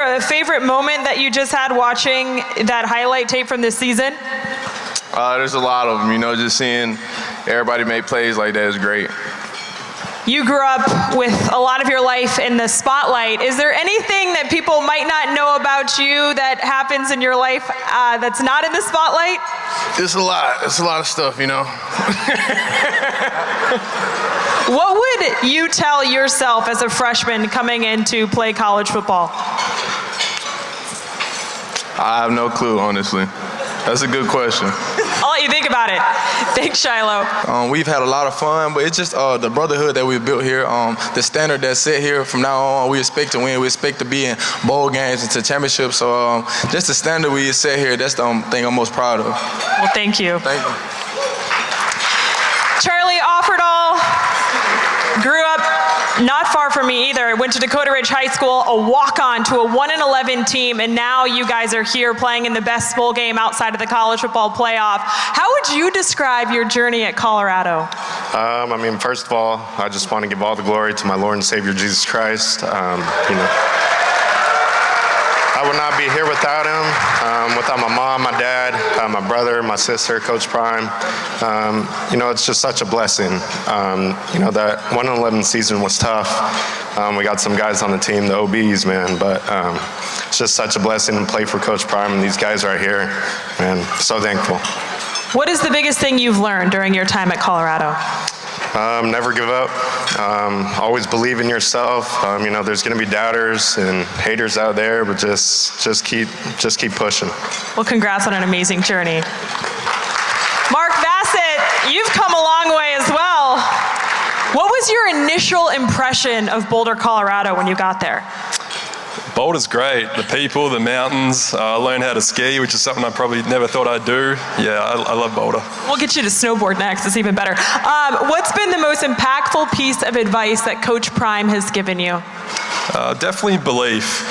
A favorite moment that you just had watching that highlight tape from this season? There's a lot of them, just seeing everybody make plays like that is great. You grew up with a lot of your life in the spotlight. Is there anything that people might not know about you that happens in your life that's not in the spotlight? It's a lot. It's a lot of stuff, What would you tell yourself as a freshman coming in to play college football? I have no clue, honestly. That's a good question. I'll let you think about it. Thanks, Shilo. We've had a lot of fun, but it's just the brotherhood that we've built here, the standard that's set here from now on. We expect to win. We expect to be in bowl games and to championships. So just the standard we set here, that's the thing I'm most proud of. Well, thank you. Thank you. Charlie Offerdahl grew up not far from me either. Went to Dakota Ridge High School, a walk-on to a 1-11 team, and now you guys are here playing in the best bowl game outside of the college football playoff. How would you describe your journey at Colorado? First of all, I just want to give all the glory to my Lord and Savior Jesus Christ. I would not be here without him, without my mom, my dad, my brother, my sister, Coach Prime. It's just such a blessing. That 1-11 season was tough. We got some guys on the team, the OBs, man, but it's just such a blessing to play for Coach Prime and these guys right here, man. So thankful. What is the biggest thing you've learned during your time at Colorado? Never give up. Always believe in yourself. There's going to be doubters and haters out there, but just keep pushing. Well, congrats on an amazing journey. Mark Vassett, you've come a long way as well. What was your initial impression of Boulder, Colorado when you got there? Boulder's great. The people, the mountains. I learned how to ski, which is something I probably never thought I'd do. Yeah, I love Boulder. We'll get you to snowboard next. It's even better. What's been the most impactful piece of advice that Coach Prime has given you? Definitely belief.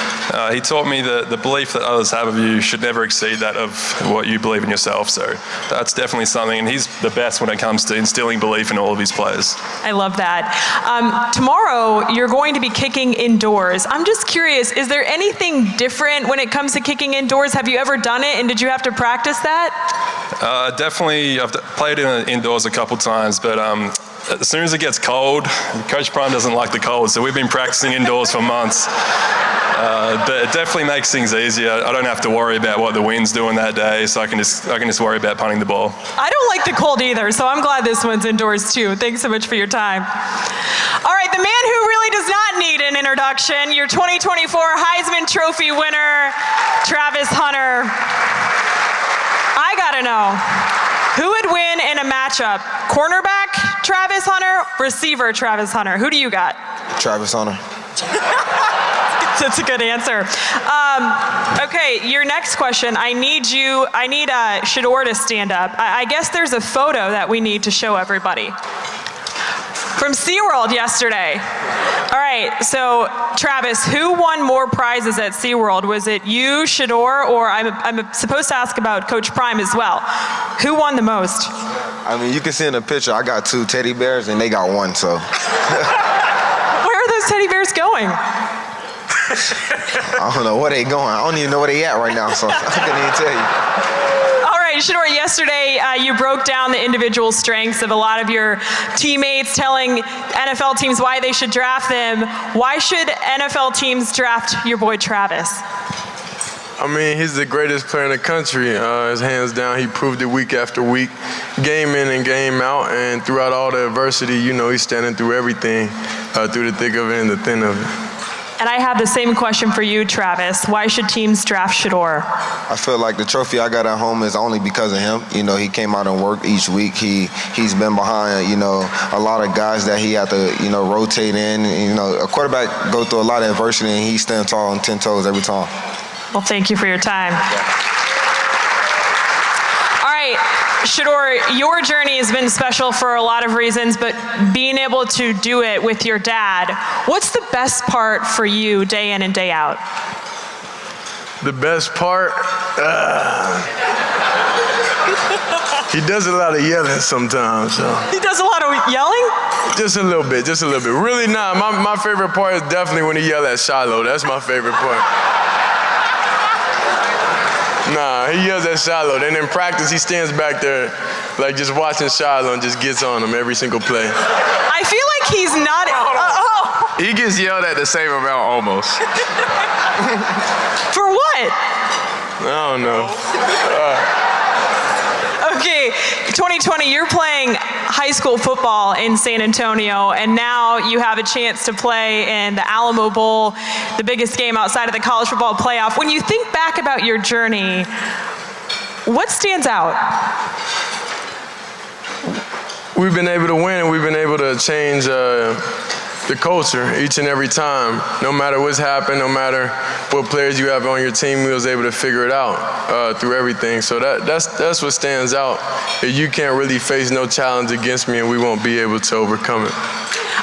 He taught me that the belief that others have of you should never exceed that of what you believe in yourself. So that's definitely something, and he's the best when it comes to instilling belief in all of his players. I love that. Tomorrow, you're going to be kicking indoors. I'm just curious, is there anything different when it comes to kicking indoors? Have you ever done it, and did you have to practice that? Definitely. I've played indoors a couple times, but as soon as it gets cold, Coach Prime doesn't like the cold, so we've been practicing indoors for months. But it definitely makes things easier. I don't have to worry about what the wind's doing that day, so I can just worry about punting the ball. I don't like the cold either, so I'm glad this one's indoors too. Thanks so much for your time. All right, the man who really does not need an introduction, your 2024 Heisman Trophy winner, Travis Hunter. I gotta know, who would win in a matchup? Cornerback Travis Hunter, receiver Travis Hunter. Who do you got? Travis Hunter. That's a good answer. Okay, your next question. I need Shedeur to stand up. I guess there's a photo that we need to show everybody. From SeaWorld yesterday. All right, so Travis, who won more prizes at SeaWorld? Was it you, Shedeur, or I'm supposed to ask about Coach Prime as well. Who won the most? You can see in the picture, I got 2 teddy bears and they got 1, so. Where are those teddy bears going? I don't know where they going. I don't even know where they at right now, so I couldn't even tell you. All right, Shedeur, yesterday you broke down the individual strengths of a lot of your teammates, telling NFL teams why they should draft them. Why should NFL teams draft your boy Travis? He's the greatest player in the country. His hands down, he proved it week after week, game in and game out, and throughout all the adversity, he's standing through everything, through the thick of it and the thin of it. And I have the same question for you, Travis. Why should teams draft Shedeur? I feel like the trophy I got at home is only because of him. He came out and worked each week. He's been behind, a lot of guys that he had to, rotate in. A quarterback go through a lot of adversity, and he stands tall on 10 toes every time. Well, thank you for your time. All right, Shedeur, your journey has been special for a lot of reasons, but being able to do it with your dad, what's the best part for you day in and day out? The best part? He does a lot of yelling sometimes. So. He does a lot of yelling? Just a little bit. Really not. My favorite part is definitely when he yells at Shilo. That's my favorite part. He yells at Shilo. Then in practice, he stands back there, like just watching Shilo and just gets on him every single play. I feel like he's not. He gets yelled at the same amount almost. For what? I don't know. Okay, 2020, you're playing high school football in San Antonio, and now you have a chance to play in the Alamo Bowl, the biggest game outside of the college football playoff. When you think back about your journey, what stands out? We've been able to win, and we've been able to change the culture each and every time. No matter what's happened, no matter what players you have on your team, we was able to figure it out through everything. So that's what stands out. You can't really face no challenge against me, and we won't be able to overcome it.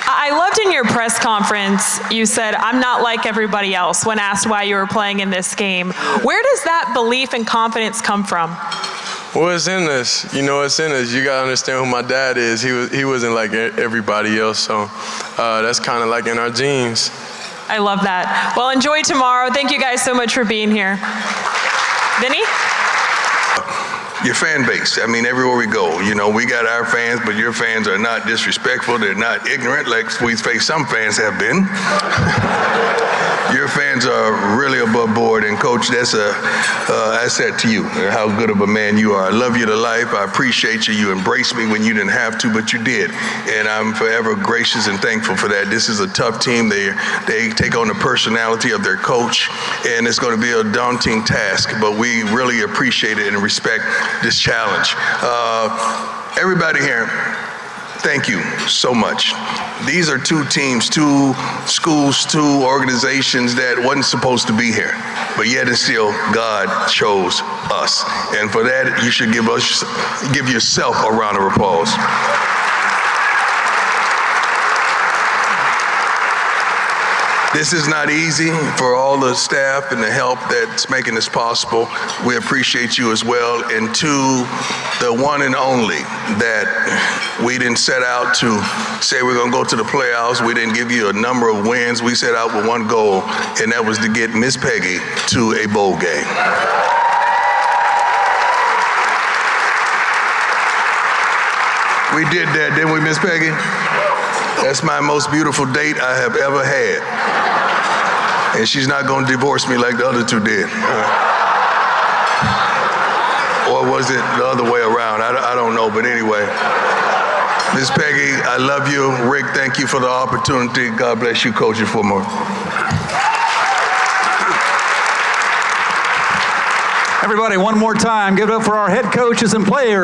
I loved in your press conference, you said, "I'm not like everybody else," when asked why you were playing in this game. Where does that belief and confidence come from? Well, it's in us. You know, it's in us. You gotta understand who my dad is. He wasn't like everybody else, so that's kind of like in our genes. I love that. Well, enjoy tomorrow. Thank you guys so much for being here. Vinny? Your fan base. I mean, everywhere we go, you know, we got our fans, but your fans are not disrespectful. They're not ignorant like we face some fans have been. Your fans are really above board, and Coach, that's a asset to you, how good of a man you are. I love you to life. I appreciate you. You embraced me when you didn't have to, but you did. And I'm forever gracious and thankful for that. This is a tough team. They take on the personality of their coach, and it's going to be a daunting task, but we really appreciate it and respect this challenge. Everybody here, thank you so much. These are two teams, two schools, two organizations that wasn't supposed to be here, but yet and still God chose us. And for that, you should give yourself a round of applause. This is not easy for all the staff and the help that's making this possible. We appreciate you as well. And to the one and only that we didn't set out to say we're going to go to the playoffs. We didn't give you a number of wins. We set out with one goal, and that was to get Miss Peggy to a bowl game. We did that, didn't we, Miss Peggy? That's my most beautiful date I have ever had. And she's not going to divorce me like the other two did. Or was it the other way around? I don't know, but anyway. Miss Peggy, I love you. Rick, thank you for the opportunity. God bless you, coaching for more. Everybody, one more time, give it up for our head coaches and players.